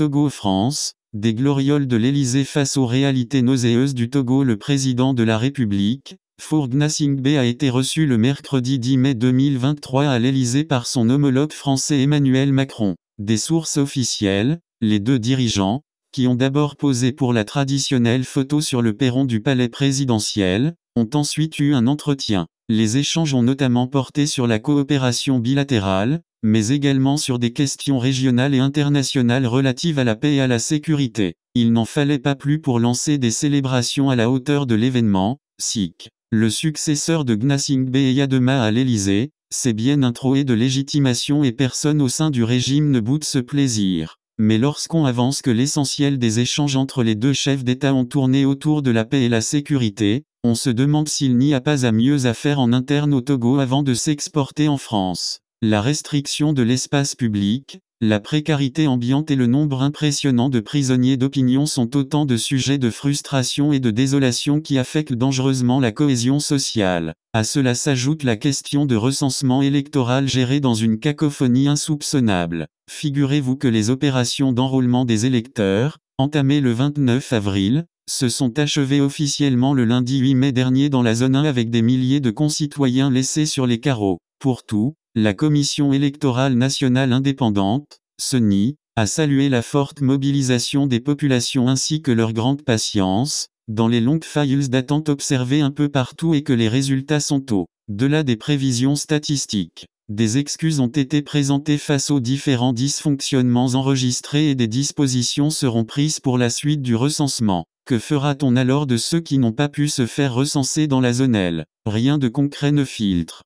Togo-France, des glorioles de l'Élysée face aux réalités nauséeuses du Togo. Le président de la République, Faure Gnassingbé, a été reçu le mercredi 10 mai 2023 à l'Élysée par son homologue français Emmanuel Macron. Des sources officielles, les deux dirigeants, qui ont d'abord posé pour la traditionnelle photo sur le perron du palais présidentiel, ont ensuite eu un entretien. Les échanges ont notamment porté sur la coopération bilatérale, mais également sur des questions régionales et internationales relatives à la paix et à la sécurité. Il n'en fallait pas plus pour lancer des célébrations à la hauteur de l'événement. SIC. Le successeur de Gnassingbé Eyadema à l'Élysée, c'est bien introé de légitimation et personne au sein du régime ne boude ce plaisir. Mais lorsqu'on avance que l'essentiel des échanges entre les deux chefs d'État ont tourné autour de la paix et la sécurité, on se demande s'il n'y a pas à mieux à faire en interne au Togo avant de s'exporter en France. La restriction de l'espace public, la précarité ambiante et le nombre impressionnant de prisonniers d'opinion sont autant de sujets de frustration et de désolation qui affectent dangereusement la cohésion sociale. À cela s'ajoute la question de recensement électoral géré dans une cacophonie insoupçonnable. Figurez-vous que les opérations d'enrôlement des électeurs, entamées le 29 avril, se sont achevées officiellement le lundi 8 mai dernier dans la zone 1 avec des milliers de concitoyens laissés sur les carreaux. Pour tout, la Commission électorale nationale indépendante, CENI, a salué la forte mobilisation des populations ainsi que leur grande patience, dans les longues files d'attente observées un peu partout et que les résultats sont au-delà des prévisions statistiques. Des excuses ont été présentées face aux différents dysfonctionnements enregistrés et des dispositions seront prises pour la suite du recensement. Que fera-t-on alors de ceux qui n'ont pas pu se faire recenser dans la zone L? Rien de concret ne filtre.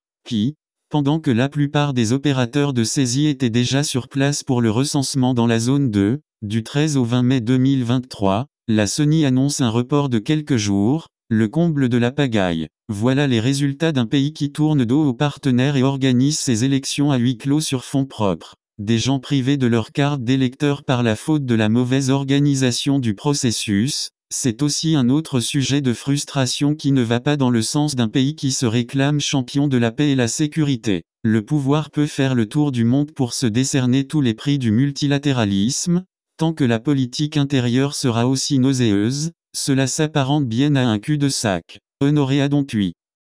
Pendant que la plupart des opérateurs de saisie étaient déjà sur place pour le recensement dans la zone 2, du 13 au 20 mai 2023, la CENI annonce un report de quelques jours, le comble de la pagaille. Voilà les résultats d'un pays qui tourne dos aux partenaires et organise ses élections à huis clos sur fonds propres. Des gens privés de leur carte d'électeur par la faute de la mauvaise organisation du processus, c'est aussi un autre sujet de frustration qui ne va pas dans le sens d'un pays qui se réclame champion de la paix et la sécurité. Le pouvoir peut faire le tour du monde pour se décerner tous les prix du multilatéralisme, tant que la politique intérieure sera aussi nauséeuse, cela s'apparente bien à un cul-de-sac. Honoré Adontuit.